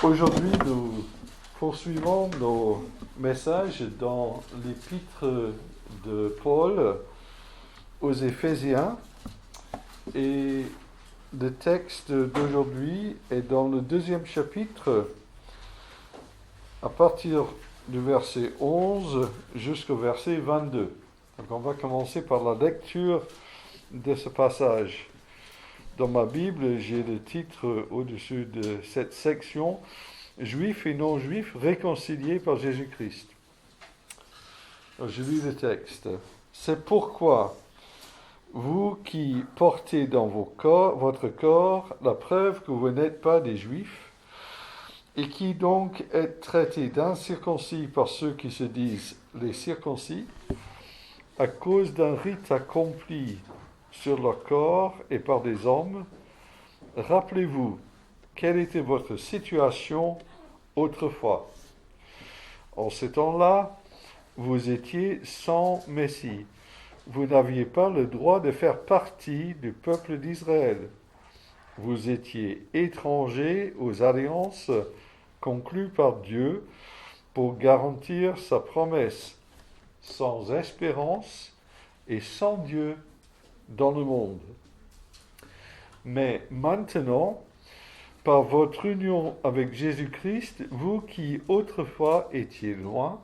Aujourd'hui, nous poursuivons nos messages dans l'épître de Paul aux Éphésiens et le texte d'aujourd'hui est dans le 2e chapitre à partir du verset 11 jusqu'au verset 22. Donc on va commencer par la lecture de ce passage. Dans ma Bible, j'ai le titre au-dessus de cette section « Juifs et non-juifs réconciliés par Jésus-Christ ». Je lis le texte. « C'est pourquoi, vous qui portez dans votre corps la preuve que vous n'êtes pas des Juifs, et qui donc êtes traités d'incirconcis par ceux qui se disent les circoncis, à cause d'un rite accompli sur leur corps et par des hommes, rappelez-vous quelle était votre situation autrefois. En ce temps-là, vous étiez sans Messie. Vous n'aviez pas le droit de faire partie du peuple d'Israël. Vous étiez étrangers aux alliances conclues par Dieu pour garantir sa promesse, sans espérance et sans Dieu dans le monde. Mais maintenant, par votre union avec Jésus-Christ, vous qui autrefois étiez loin,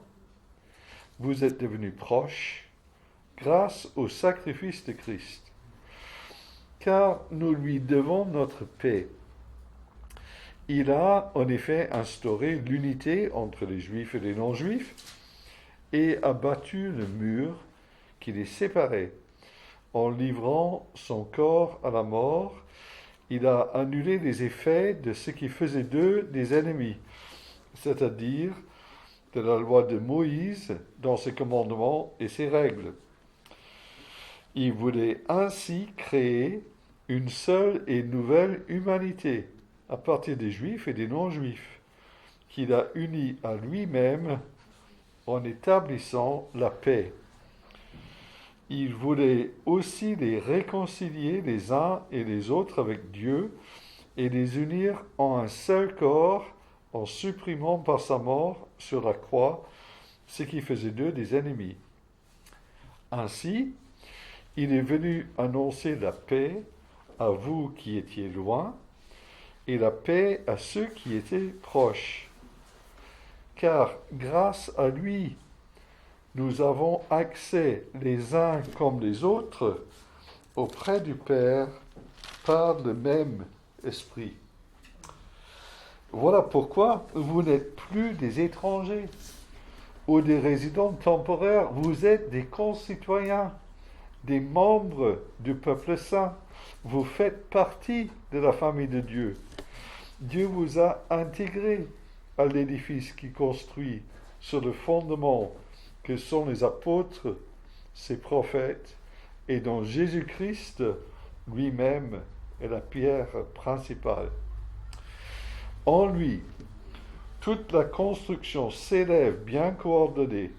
vous êtes devenus proches grâce au sacrifice de Christ. Car nous lui devons notre paix. Il a en effet instauré l'unité entre les Juifs et les non-Juifs et a battu le mur qui les séparait. En livrant son corps à la mort, il a annulé les effets de ce qui faisait d'eux des ennemis, c'est-à-dire de la loi de Moïse dans ses commandements et ses règles. Il voulait ainsi créer une seule et nouvelle humanité à partir des Juifs et des non-Juifs, qu'il a unis à lui-même en établissant la paix. Il voulait aussi les réconcilier les uns et les autres avec Dieu et les unir en un seul corps en supprimant par sa mort sur la croix ce qui faisait d'eux des ennemis. Ainsi, il est venu annoncer la paix à vous qui étiez loin et la paix à ceux qui étaient proches. Car grâce à lui, nous avons accès les uns comme les autres auprès du Père par le même esprit. Voilà pourquoi vous n'êtes plus des étrangers ou des résidents temporaires, vous êtes des concitoyens, des membres du peuple saint. Vous faites partie de la famille de Dieu. Dieu vous a intégrés à l'édifice qui construit sur le fondement que sont les apôtres, ses prophètes, et dont Jésus-Christ lui-même est la pierre principale. En lui, toute la construction s'élève bien coordonnée,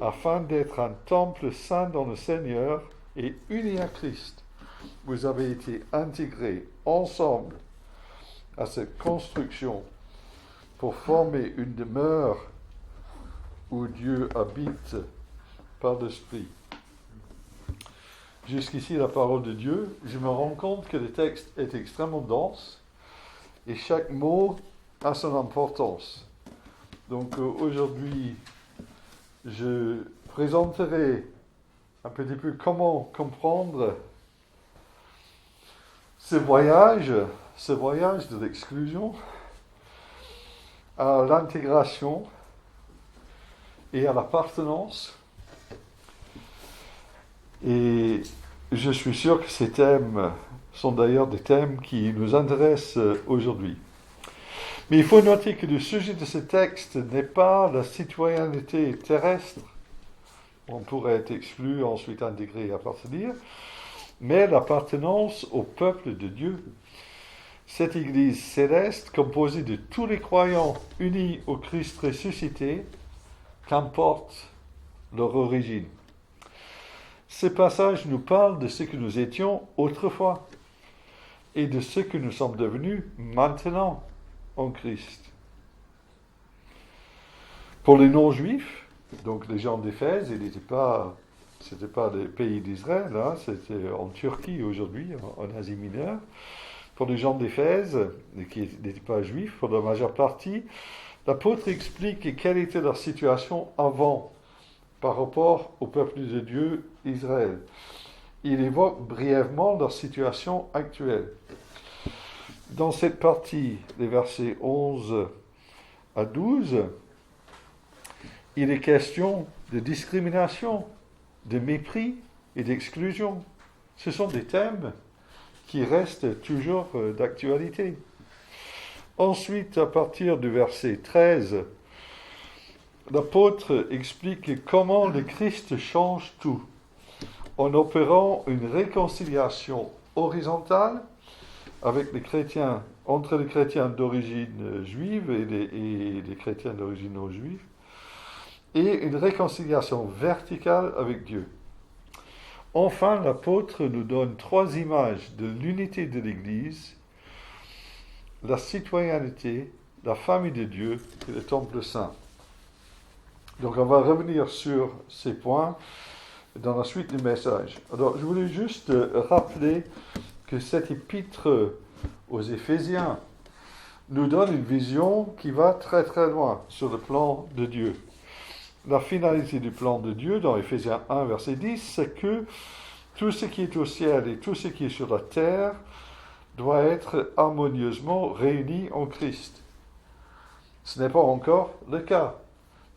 afin d'être un temple saint dans le Seigneur et uni à Christ. Vous avez été intégrés ensemble à cette construction pour former une demeure où Dieu habite par l'Esprit. Jusqu'ici, la parole de Dieu. Je me rends compte que le texte est extrêmement dense et chaque mot a son importance. Donc aujourd'hui, je présenterai un petit peu comment comprendre ce voyage de l'exclusion à l'intégration et à l'appartenance. Et je suis sûr que ces thèmes sont d'ailleurs des thèmes qui nous intéressent aujourd'hui. Mais il faut noter que le sujet de ce texte n'est pas la citoyenneté terrestre, on pourrait être exclu, ensuite intégré et appartenir, mais l'appartenance au peuple de Dieu. Cette Église céleste, composée de tous les croyants unis au Christ ressuscité, qu'importe leur origine. Ce passage nous parle de ce que nous étions autrefois et de ce que nous sommes devenus maintenant en Christ. Pour les non-juifs, donc les gens d'Éphèse, c'était pas le pays d'Israël, hein, c'était en Turquie aujourd'hui, en Asie mineure. Pour les gens d'Éphèse, qui n'étaient pas juifs, pour la majeure partie, l'apôtre explique quelle était leur situation avant, par rapport au peuple de Dieu, Israël. Il évoque brièvement leur situation actuelle. Dans cette partie, les versets 11 à 12, il est question de discrimination, de mépris et d'exclusion. Ce sont des thèmes qui restent toujours d'actualité. Ensuite, à partir du verset 13, l'apôtre explique comment le Christ change tout, en opérant une réconciliation horizontale avec les chrétiens, entre les chrétiens d'origine juive et les chrétiens d'origine non juive, et une réconciliation verticale avec Dieu. Enfin, l'apôtre nous donne 3 images de l'unité de l'Église, la citoyenneté, la famille de Dieu et le temple saint. Donc on va revenir sur ces points dans la suite du message. Alors je voulais juste rappeler que cet épître aux Éphésiens nous donne une vision qui va très très loin sur le plan de Dieu. La finalité du plan de Dieu dans Éphésiens 1 verset 10, c'est que tout ce qui est au ciel et tout ce qui est sur la terre doit être harmonieusement réuni en Christ. Ce n'est pas encore le cas.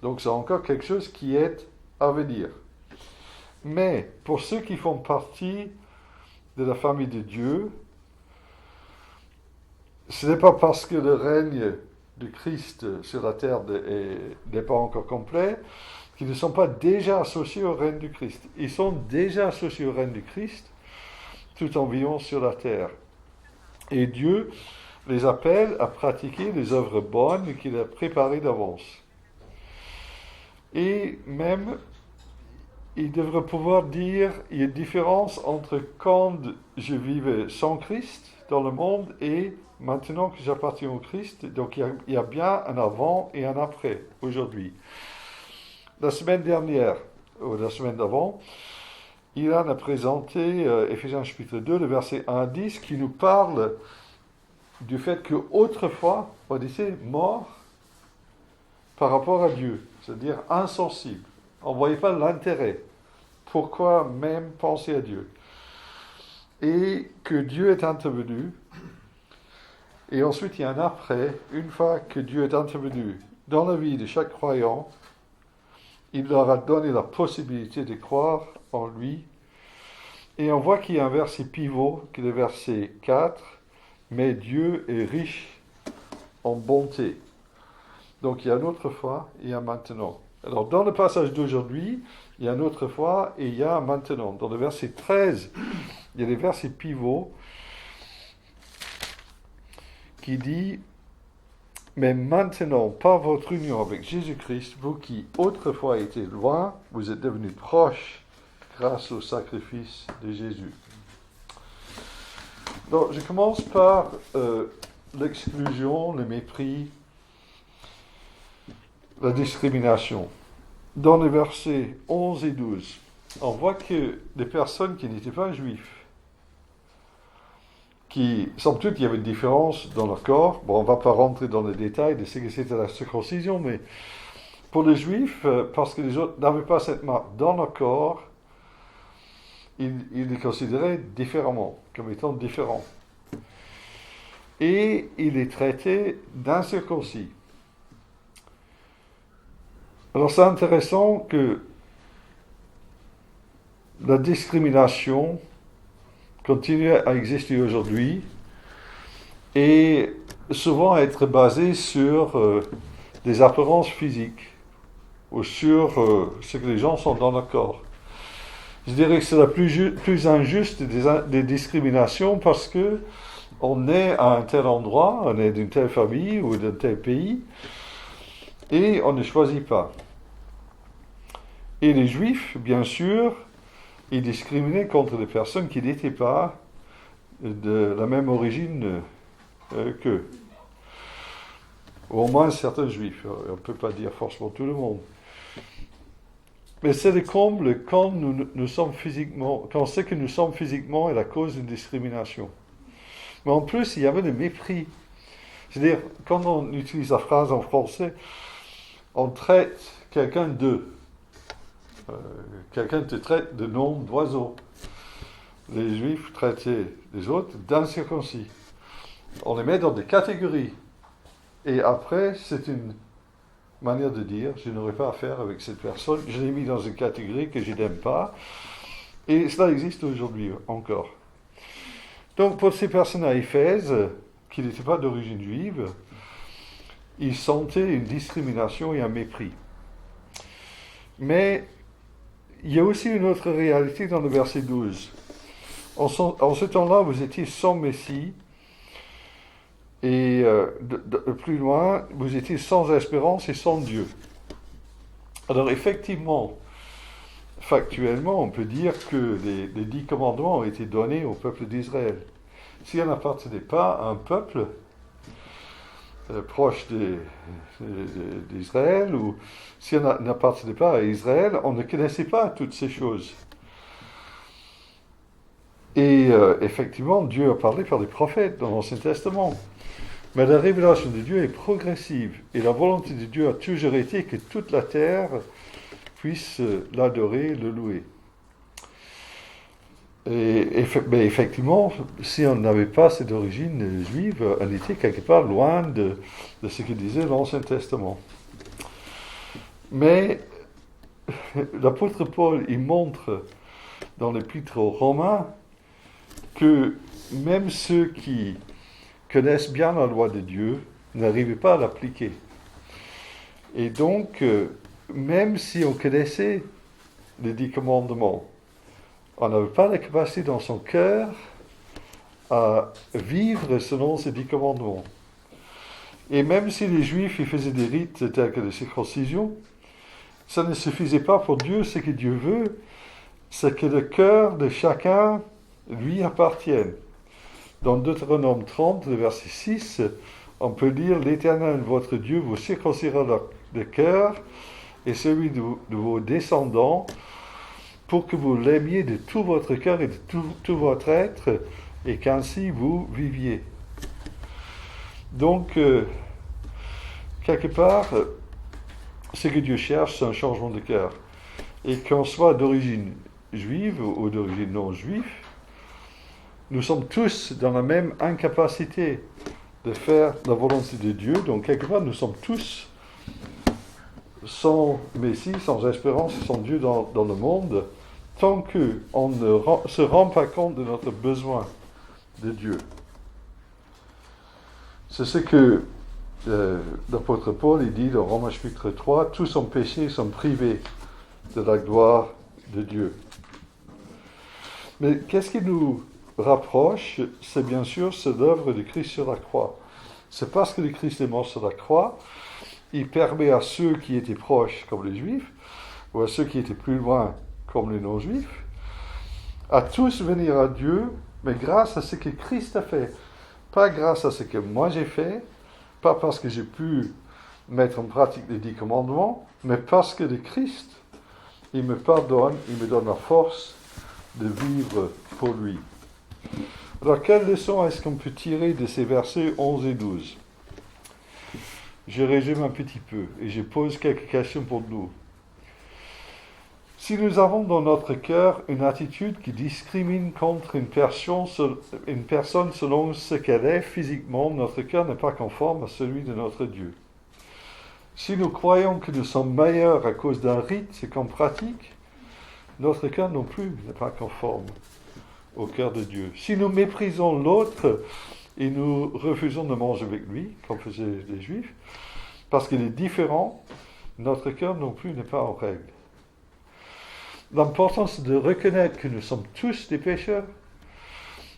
Donc c'est encore quelque chose qui est à venir. Mais pour ceux qui font partie de la famille de Dieu, ce n'est pas parce que le règne de Christ sur la terre n'est pas encore complet qu'ils ne sont pas déjà associés au règne du Christ. Ils sont déjà associés au règne du Christ tout en vivant sur la terre. Et Dieu les appelle à pratiquer les œuvres bonnes qu'il a préparées d'avance. Et même, il devrait pouvoir dire, il y a une différence entre quand je vivais sans Christ dans le monde et maintenant que j'appartiens au Christ. Donc il y a bien un avant et un après aujourd'hui. La semaine dernière, ou la semaine d'avant, Ilan a présenté Éphésiens chapitre 2, le verset 1 à 10, qui nous parle du fait qu'autrefois, on était mort par rapport à Dieu, c'est-à-dire insensible. On ne voyait pas l'intérêt. Pourquoi même penser à Dieu? Et que Dieu est intervenu. Et ensuite, il y a un après. Une fois que Dieu est intervenu dans la vie de chaque croyant, il leur a donné la possibilité de croire en lui. Et on voit qu'il y a un verset pivot, qui est le verset 4. Mais Dieu est riche en bonté. Donc il y a une autre fois et il y a maintenant. Alors dans le passage d'aujourd'hui, il y a une autre fois et il y a un maintenant. Dans le verset 13, il y a les versets pivots qui dit « Mais maintenant, par votre union avec Jésus-Christ, vous qui autrefois étiez loin, vous êtes devenus proches grâce au sacrifice de Jésus. » Donc je commence par l'exclusion, le mépris, la discrimination. Dans les versets 11 et 12, on voit que des personnes qui n'étaient pas juifs, qui, somme toute, il y avait une différence dans leur corps. Bon, on ne va pas rentrer dans les détails de ce que c'était la circoncision, mais pour les juifs, parce que les autres n'avaient pas cette marque dans leur corps, ils les considéraient différemment, comme étant différents. Et ils les traitaient d'incirconcis. Alors c'est intéressant que la discrimination continue à exister aujourd'hui et souvent à être basée sur des apparences physiques ou sur ce que les gens sont dans leur corps. Je dirais que c'est la plus injuste des discriminations parce que on est à un tel endroit, on est d'une telle famille ou d'un tel pays et on ne choisit pas. Et les Juifs, bien sûr, ils discriminaient contre les personnes qui n'étaient pas de la même origine qu'eux. ou au moins certains juifs, on ne peut pas dire forcément tout le monde. Mais c'est le comble quand nous sommes physiquement, quand ce que nous sommes physiquement est la cause d'une discrimination. Mais en plus, il y avait le mépris. C'est-à-dire, quand on utilise la phrase en français, on traite quelqu'un de. Quelqu'un te traite de nom d'oiseau. Les juifs traitaient les autres d'incirconcis. On les met dans des catégories. Et après, c'est une manière de dire, je n'aurai pas affaire avec cette personne, je l'ai mis dans une catégorie que je n'aime pas. Et cela existe aujourd'hui encore. Donc pour ces personnes à Éphèse, qui n'étaient pas d'origine juive, ils sentaient une discrimination et un mépris. Mais il y a aussi une autre réalité dans le verset 12. En ce temps-là, vous étiez sans Messie, et plus loin, vous étiez sans espérance et sans Dieu. Alors effectivement, factuellement, on peut dire que les 10 commandements ont été donnés au peuple d'Israël. Si on n'appartenait pas à un peuple proche d'Israël, ou si on n'appartenait pas à Israël, on ne connaissait pas toutes ces choses. Et effectivement, Dieu a parlé par les prophètes dans l'Ancien Testament. Mais la révélation de Dieu est progressive. Et la volonté de Dieu a toujours été que toute la terre puisse l'adorer, le louer. Mais effectivement, si on n'avait pas cette origine juive, on était quelque part loin de ce que disait l'Ancien Testament. Mais l'apôtre Paul, il montre dans l'Épître aux Romains que même ceux qui connaissent bien la loi de Dieu n'arrivaient pas à l'appliquer. Et donc, même si on connaissait les 10 commandements, on n'avait pas la capacité dans son cœur à vivre selon ces 10 commandements. Et même si les Juifs ils faisaient des rites tels que la circoncision, ça ne suffisait pas pour Dieu. Ce que Dieu veut, c'est que le cœur de chacun lui appartienne. Dans Deutéronome 30, le verset 6, on peut lire « L'Éternel, votre Dieu, vous circoncira le cœur et celui de vos descendants, pour que vous l'aimiez de tout votre cœur et de tout votre être, et qu'ainsi vous viviez. » Donc, quelque part, ce que Dieu cherche, c'est un changement de cœur. Et qu'on soit d'origine juive ou d'origine non juive, nous sommes tous dans la même incapacité de faire la volonté de Dieu. Donc, quelque part, nous sommes tous sans Messie, sans espérance, sans Dieu dans le monde, tant qu'on ne se rend pas compte de notre besoin de Dieu. C'est ce que l'apôtre Paul il dit dans Romains chapitre 3, tous ont péché, sont privés de la gloire de Dieu. Mais qu'est-ce qui nous rapproche? C'est bien sûr, c'est l'œuvre de Christ sur la croix. C'est parce que le Christ est mort sur la croix, il permet à ceux qui étaient proches, comme les Juifs, ou à ceux qui étaient plus loin, comme les non-Juifs, à tous venir à Dieu, mais grâce à ce que Christ a fait. Pas grâce à ce que moi j'ai fait, pas parce que j'ai pu mettre en pratique les 10 commandements, mais parce que le Christ, il me pardonne, il me donne la force de vivre pour lui. Alors, quelle leçon est-ce qu'on peut tirer de ces versets 11 et 12 ? Je résume un petit peu et je pose quelques questions pour nous. Si nous avons dans notre cœur une attitude qui discrimine contre une personne selon ce qu'elle est physiquement, notre cœur n'est pas conforme à celui de notre Dieu. Si nous croyons que nous sommes meilleurs à cause d'un rite qu'on pratique, notre cœur non plus n'est pas conforme au cœur de Dieu. Si nous méprisons l'autre et nous refusons de manger avec lui, comme faisaient les Juifs, parce qu'il est différent, notre cœur non plus n'est pas en règle. L'importance de reconnaître que nous sommes tous des pécheurs.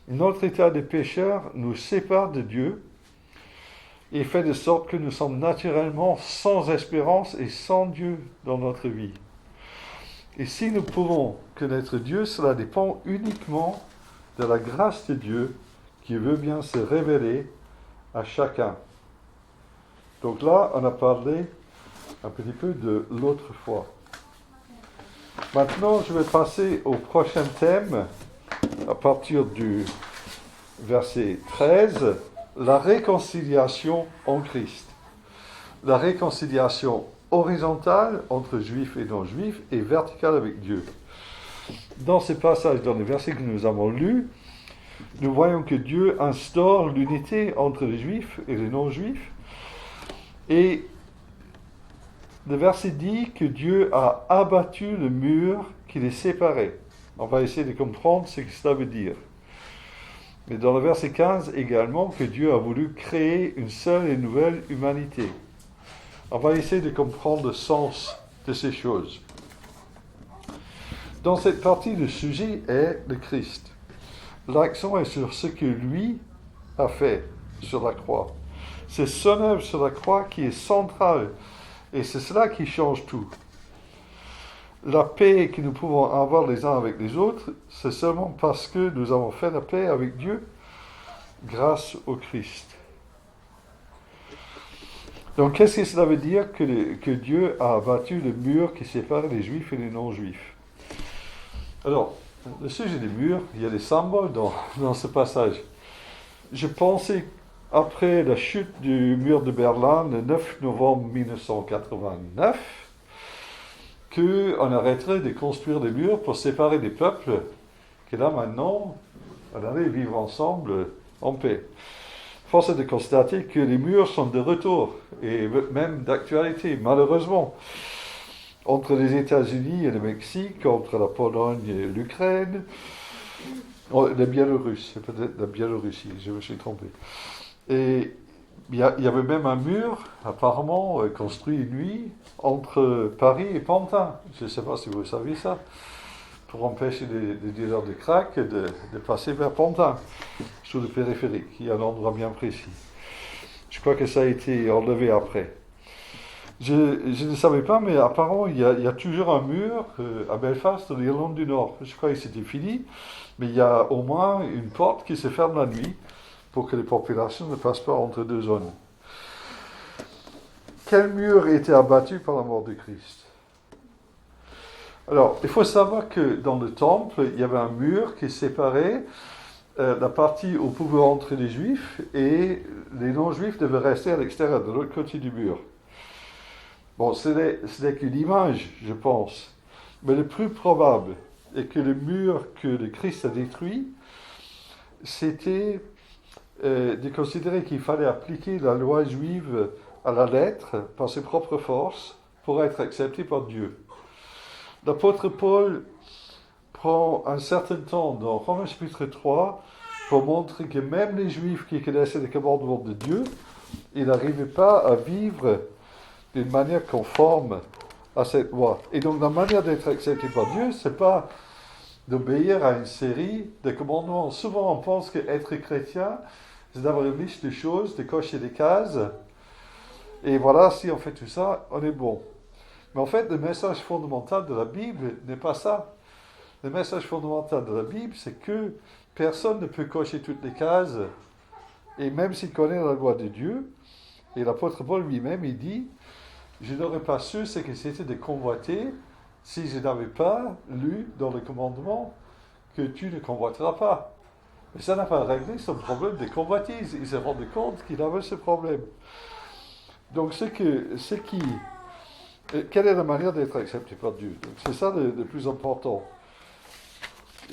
Notre état de pécheur nous sépare de Dieu et fait de sorte que nous sommes naturellement sans espérance et sans Dieu dans notre vie. Et si nous pouvons connaître Dieu, cela dépend uniquement de la grâce de Dieu qui veut bien se révéler à chacun. Donc là, on a parlé un petit peu de l'autre foi. Maintenant, je vais passer au prochain thème, à partir du verset 13, la réconciliation en Christ. La réconciliation horizontale entre juifs et non-juifs et verticale avec Dieu. Dans ces passages, dans les versets que nous avons lus, nous voyons que Dieu instaure l'unité entre les juifs et les non-juifs. Et le verset dit que Dieu a abattu le mur qui les séparait. On va essayer de comprendre ce que cela veut dire. Mais dans le verset 15 également, que Dieu a voulu créer une seule et nouvelle humanité. On va essayer de comprendre le sens de ces choses. Dans cette partie, le sujet est le Christ. L'accent est sur ce que lui a fait sur la croix. C'est son œuvre sur la croix qui est centrale. Et c'est cela qui change tout. La paix que nous pouvons avoir les uns avec les autres, c'est seulement parce que nous avons fait la paix avec Dieu grâce au Christ. Donc, qu'est-ce que cela veut dire que Dieu a abattu le mur qui sépare les juifs et les non-juifs? Alors, le sujet des murs, il y a des symboles dans ce passage. Je pensais, après la chute du mur de Berlin, le 9 novembre 1989, qu'on arrêterait de construire des murs pour séparer des peuples, que là maintenant, on allait vivre ensemble en paix. Force est de constater que les murs sont de retour, et même d'actualité, malheureusement. Entre les États-Unis et le Mexique, entre la Pologne et l'Ukraine, la Biélorusse, c'est peut-être la Biélorussie, je me suis trompé. Et il y avait même un mur, apparemment, construit une nuit, entre Paris et Pantin. Je ne sais pas si vous savez ça, pour empêcher les dealers de crack de passer vers Pantin, sous le périphérique. Il y a un endroit bien précis. Je crois que ça a été enlevé après. Je ne savais pas, mais apparemment, il y a toujours un mur à Belfast, en Irlande du Nord. Je crois que c'était fini, mais il y a au moins une porte qui se ferme la nuit pour que les populations ne passent pas entre deux zones. Quel mur était abattu par la mort de Christ? Alors, il faut savoir que dans le temple, il y avait un mur qui séparait la partie où pouvaient entrer les juifs et les non-juifs devaient rester à l'extérieur, de l'autre côté du mur. Bon, ce n'est qu'une image, je pense. Mais le plus probable est que le mur que le Christ a détruit, c'était de considérer qu'il fallait appliquer la loi juive à la lettre par ses propres forces pour être accepté par Dieu. L'apôtre Paul prend un certain temps dans Romains chapitre 3 pour montrer que même les Juifs qui connaissaient les commandements de Dieu, ils n'arrivaient pas à vivre d'une manière conforme à cette loi. Et donc la manière d'être accepté par Dieu, c'est pas d'obéir à une série de commandements. Souvent on pense qu'être chrétien, c'est d'avoir une liste de choses, de cocher des cases, et voilà, si on fait tout ça, on est bon. Mais en fait, le message fondamental de la Bible n'est pas ça. Le message fondamental de la Bible, c'est que personne ne peut cocher toutes les cases, et même s'il connaît la loi de Dieu, et l'apôtre Paul lui-même, il dit, je n'aurais pas su ce que c'était de convoiter si je n'avais pas lu dans le commandement que tu ne convoiteras pas. Mais ça n'a pas réglé son problème de convoitise. Il s'est rendu compte qu'il avait ce problème. Donc, quelle est la manière d'être accepté par Dieu? Donc, c'est ça le plus important.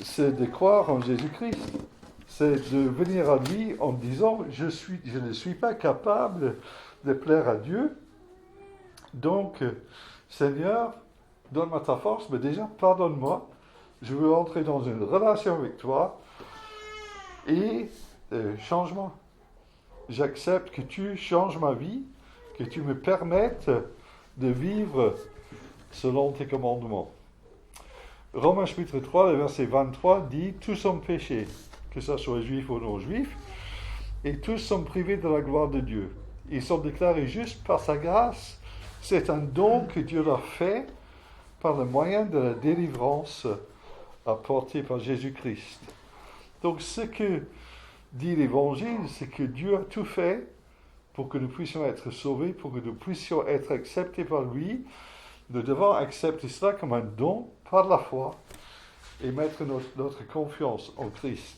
C'est de croire en Jésus-Christ. C'est de venir à lui en disant, je ne suis pas capable de plaire à Dieu. Donc, Seigneur, donne-moi ta force, mais déjà, pardonne-moi. Je veux entrer dans une relation avec toi et change-moi. J'accepte que tu changes ma vie, que tu me permettes de vivre selon tes commandements. Romains chapitre 3, le verset 23 dit « Tous sont péchés, que ce soit juifs ou non-juifs, et tous sont privés de la gloire de Dieu. Ils sont déclarés justes par sa grâce. C'est un don que Dieu leur fait par le moyen de la délivrance apportée par” Donc ce que dit l'Évangile, c'est que Dieu a tout fait pour que nous puissions être sauvés, pour que nous puissions être acceptés par lui, nous devons accepter cela comme un don par la foi et mettre notre confiance en Christ.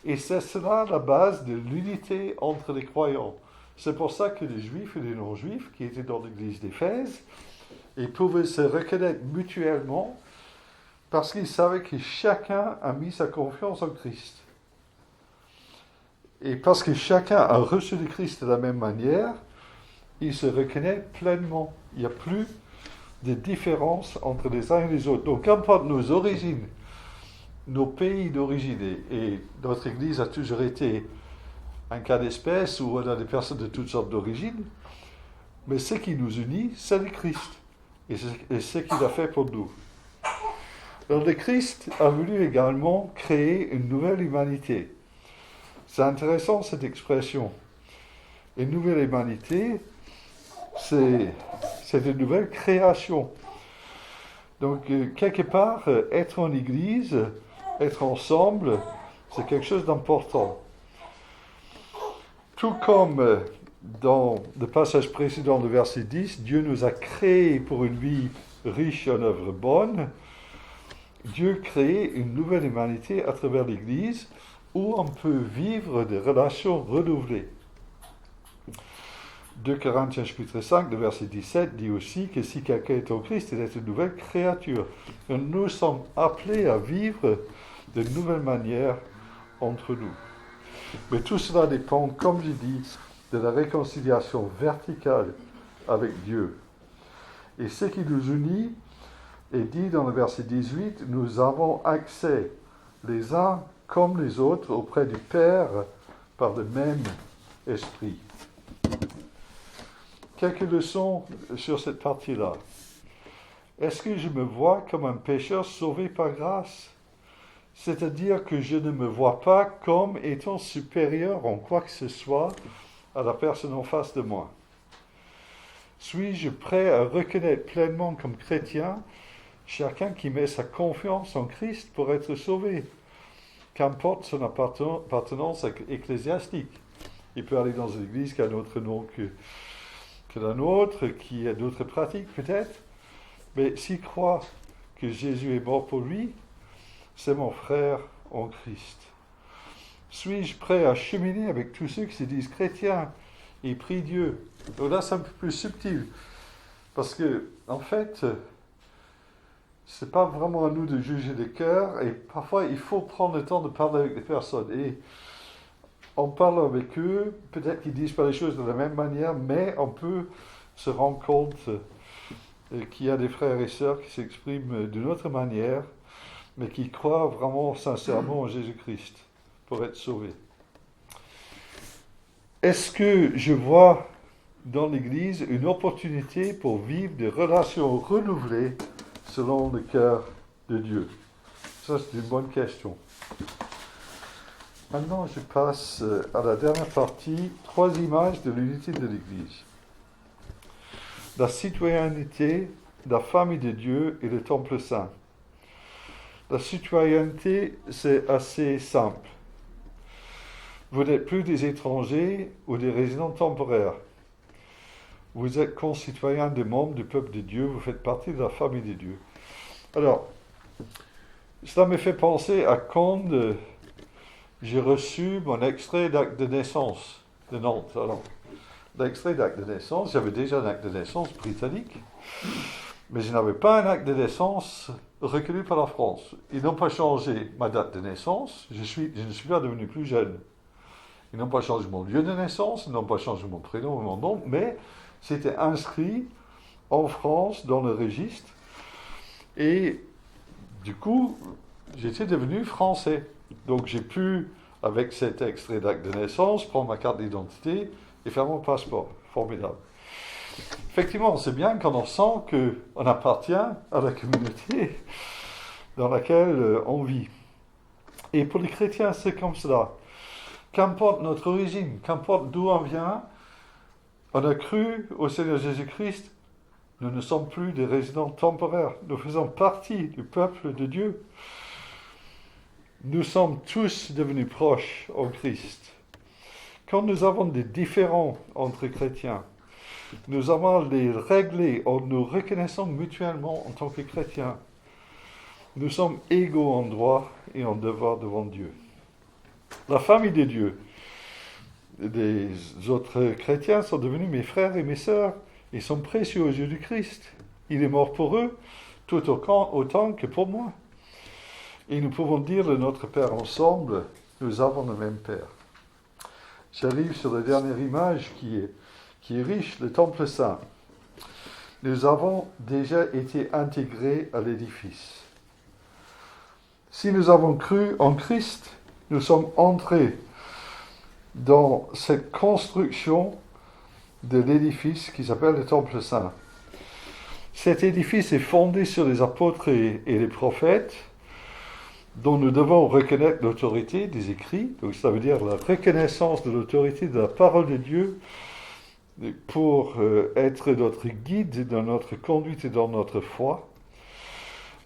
Et c'est cela la base de l'unité entre les croyants. C'est pour ça que les Juifs et les non-Juifs qui étaient dans l'église d'Éphèse, ils pouvaient se reconnaître mutuellement parce qu'ils savaient que chacun a mis sa confiance en Christ. Et parce que chacun a reçu le Christ de la même manière, il se reconnaît pleinement. Il n'y a plus de différence entre les uns et les autres. Donc, qu'importe nos origines, nos pays d'origine, et notre Église a toujours été un cas d'espèce où on a des personnes de toutes sortes d'origines, mais ce qui nous unit, c'est le Christ. Et ce qu'il a fait pour nous. Alors, le Christ a voulu également créer une nouvelle humanité. C'est intéressant cette expression. Une nouvelle humanité, c'est une nouvelle création. Donc, quelque part, être en Église, être ensemble, c'est quelque chose d'important. Tout comme dans le passage précédent, le verset 10, Dieu nous a créés pour une vie riche en œuvres bonnes. Dieu crée une nouvelle humanité à travers l'Église où on peut vivre des relations renouvelées. 2 Corinthiens chapitre 5, le verset 17 dit aussi que si quelqu'un est en Christ, il est une nouvelle créature. Et nous sommes appelés à vivre de nouvelles manières entre nous. Mais tout cela dépend, comme j'ai dit, de la réconciliation verticale avec Dieu. Et ce qui nous unit est dit dans le verset 18, nous avons accès les uns comme les autres auprès du Père par le même esprit. Quelques leçons sur cette partie-là. Est-ce que je me vois comme un pécheur sauvé par grâce? C'est-à-dire que je ne me vois pas comme étant supérieur en quoi que ce soit à la personne en face de moi. Suis-je prêt à reconnaître pleinement comme chrétien chacun qui met sa confiance en Christ pour être sauvé, qu'importe son appartenance ecclésiastique? Il peut aller dans une église qui a un autre nom que la nôtre, qui a d'autres pratiques peut-être, mais s'il croit que Jésus est mort pour lui, c'est mon frère en Christ. Suis-je prêt à cheminer avec tous ceux qui se disent chrétiens et prient Dieu? Donc là, c'est un peu plus subtil, parce que, en fait, c'est pas vraiment à nous de juger les cœurs, et parfois, il faut prendre le temps de parler avec les personnes. Et en parlant avec eux, peut-être qu'ils disent pas les choses de la même manière, mais on peut se rendre compte qu'il y a des frères et sœurs qui s'expriment d'une autre manière, mais qui croient vraiment sincèrement en Jésus-Christ pour être sauvés. Est-ce que je vois dans l'Église une opportunité pour vivre des relations renouvelées selon le cœur de Dieu? Ça, c'est une bonne question. Maintenant, je passe à la dernière partie, 3 images de l'unité de l'Église. La citoyenneté, la famille de Dieu et le temple saint. La citoyenneté, c'est assez simple. Vous n'êtes plus des étrangers ou des résidents temporaires. Vous êtes concitoyens des membres du peuple de Dieu, vous faites partie de la famille de Dieu. Alors, cela me fait penser à quand j'ai reçu mon extrait d'acte de naissance de Nantes. Alors, l'extrait d'acte de naissance, j'avais déjà un acte de naissance britannique, mais je n'avais pas un acte de naissance reconnu par la France. Ils n'ont pas changé ma date de naissance, je ne suis pas devenu plus jeune. Ils n'ont pas changé mon lieu de naissance, ils n'ont pas changé mon prénom ou mon nom, mais c'était inscrit en France dans le registre. Et du coup, j'étais devenu français. Donc j'ai pu, avec cet extrait d'acte de naissance, prendre ma carte d'identité et faire mon passeport. Formidable. Effectivement, c'est bien quand on sent qu'on appartient à la communauté dans laquelle on vit. Et pour les chrétiens, c'est comme cela. Qu'importe notre origine, qu'importe d'où on vient, on a cru au Seigneur Jésus-Christ, nous ne sommes plus des résidents temporaires, nous faisons partie du peuple de Dieu. Nous sommes tous devenus proches en Christ. quand nous avons des différends entre chrétiens, nous avons les régler en nous reconnaissant mutuellement en tant que chrétiens. Nous sommes égaux en droit et en devoir devant Dieu. La famille de Dieu, des autres chrétiens sont devenus mes frères et mes sœurs. Ils sont précieux aux yeux du Christ. Il est mort pour eux, tout autant que pour moi. Et nous pouvons dire de notre Père ensemble, nous avons le même Père. J'arrive sur la dernière image qui est riche, le Temple Saint. Nous avons déjà été intégrés à l'édifice. Si nous avons cru en Christ, nous sommes entrés dans cette construction de l'édifice qui s'appelle le Temple Saint. Cet édifice est fondé sur les apôtres et les prophètes, dont nous devons reconnaître l'autorité des écrits. Donc ça veut dire la reconnaissance de l'autorité de la parole de Dieu pour être notre guide dans notre conduite et dans notre foi.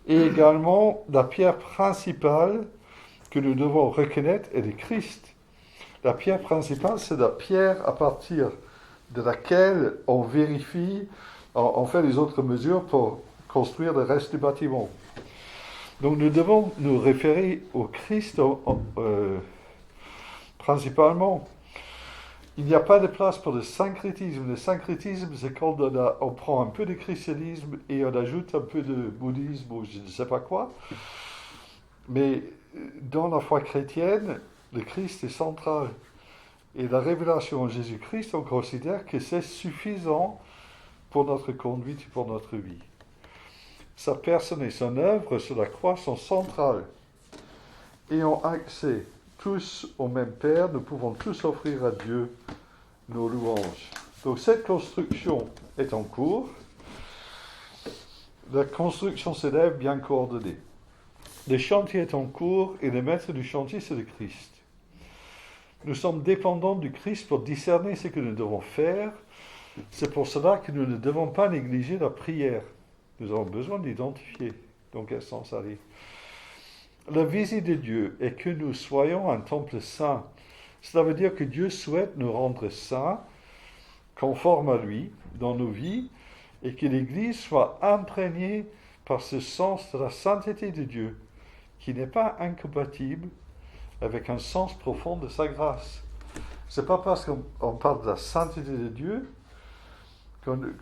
Et également, la pierre principale que nous devons reconnaître est le Christ. La pierre principale, c'est la pierre à partir de laquelle on vérifie, on fait les autres mesures pour construire le reste du bâtiment. Donc nous devons nous référer au Christ principalement. Il n'y a pas de place pour le syncrétisme. Le syncrétisme, c'est quand on prend un peu de christianisme et on ajoute un peu de bouddhisme ou je ne sais pas quoi. Mais dans la foi chrétienne, le Christ est central. Et la révélation en Jésus-Christ, on considère que c'est suffisant pour notre conduite et pour notre vie. Sa personne et son œuvre sur la croix sont centrales et ont accès tous au même Père. Nous pouvons tous offrir à Dieu nos louanges. Donc cette construction est en cours. La construction s'élève bien coordonnée. Le chantier est en cours et le maître du chantier, c'est le Christ. Nous sommes dépendants du Christ pour discerner ce que nous devons faire. C'est pour cela que nous ne devons pas négliger la prière. Nous avons besoin d'identifier dans quel sens aller. La visite de Dieu est que nous soyons un temple saint. Cela veut dire que Dieu souhaite nous rendre saints, conformes à lui, dans nos vies, et que l'Église soit imprégnée par ce sens de la sainteté de Dieu, qui n'est pas incompatible avec un sens profond de sa grâce. Ce n'est pas parce qu'on parle de la sainteté de Dieu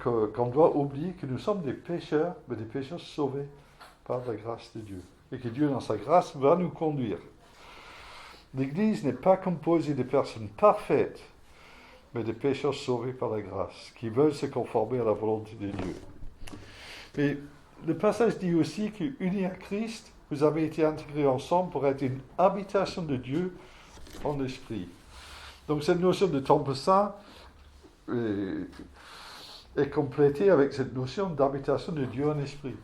qu'on doit oublier que nous sommes des pécheurs, mais des pécheurs sauvés par la grâce de Dieu. Et que Dieu, dans sa grâce, va nous conduire. L'Église n'est pas composée de personnes parfaites, mais de pécheurs sauvés par la grâce, qui veulent se conformer à la volonté de Dieu. Et le passage dit aussi que, unis à Christ, vous avez été intégrés ensemble pour être une habitation de Dieu en esprit. Donc cette notion de temple saint est complétée avec cette notion d'habitation de Dieu en esprit.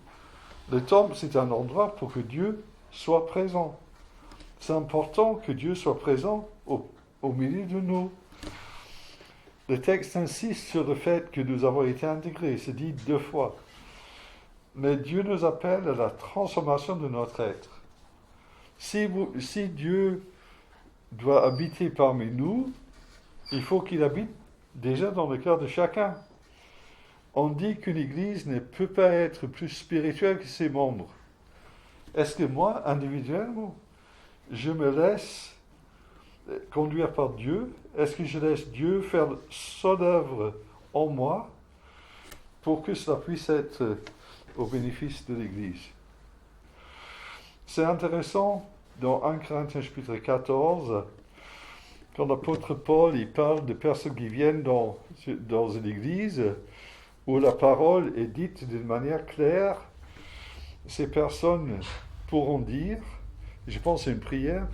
Le temple, c'est un endroit pour que Dieu soit présent. C'est important que Dieu soit présent au milieu de nous. Le texte insiste sur le fait que nous avons été intégrés, c'est dit 2 fois. Mais Dieu nous appelle à la transformation de notre être. Si Dieu doit habiter parmi nous, il faut qu'il habite déjà dans le cœur de chacun. On dit qu'une église ne peut pas être plus spirituelle que ses membres. Est-ce que moi, individuellement, je me laisse conduire par Dieu? Est-ce que je laisse Dieu faire son œuvre en moi pour que cela puisse être au bénéfice de l'Église? C'est intéressant, dans 1 Corinthiens chapitre 14, quand l'apôtre Paul il parle de personnes qui viennent dans une église où la parole est dite d'une manière claire, ces personnes pourront dire, je pense à une prière,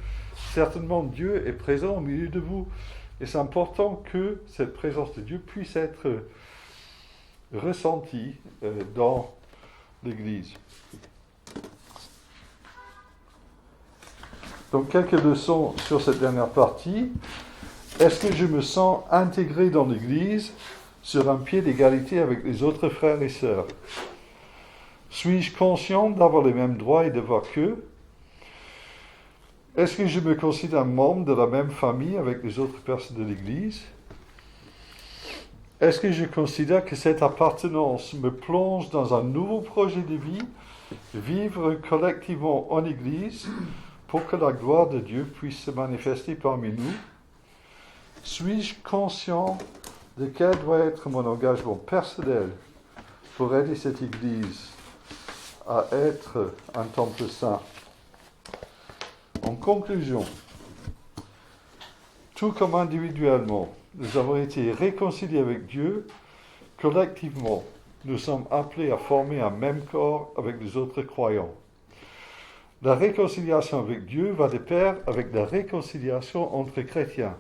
certainement Dieu est présent au milieu de vous. Et c'est important que cette présence de Dieu puisse être ressentie dans l'Église. Donc quelques leçons sur cette dernière partie. Est-ce que je me sens intégré dans l'Église sur un pied d'égalité avec les autres frères et sœurs? Suis-je conscient d'avoir les mêmes droits et devoirs qu'eux? Est-ce que je me considère membre de la même famille avec les autres personnes de l'Église? Est-ce que je considère que cette appartenance me plonge dans un nouveau projet de vie, vivre collectivement en Église pour que la gloire de Dieu puisse se manifester parmi nous? Suis-je conscient de quel doit être mon engagement personnel pour aider cette Église à être un temple saint? En conclusion, tout comme individuellement, nous avons été réconciliés avec Dieu, collectivement, nous sommes appelés à former un même corps avec les autres croyants. La réconciliation avec Dieu va de pair avec la réconciliation entre chrétiens.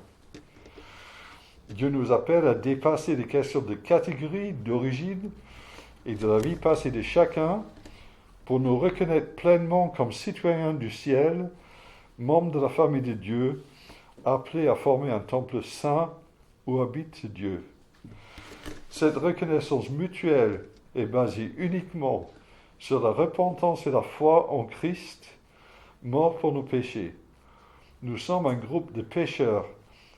Dieu nous appelle à dépasser les questions de catégorie, d'origine et de la vie passée de chacun pour nous reconnaître pleinement comme citoyens du ciel, membres de la famille de Dieu, appelés à former un temple saint où habite Dieu. Cette reconnaissance mutuelle est basée uniquement sur la repentance et la foi en Christ, mort pour nos péchés. Nous sommes un groupe de pécheurs,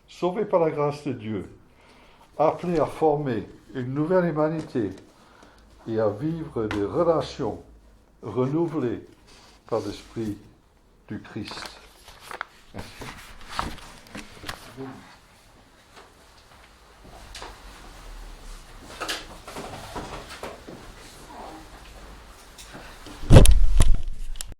sauvés par la grâce de Dieu, appelés à former une nouvelle humanité et à vivre des relations renouvelées par l'Esprit du Christ. Merci.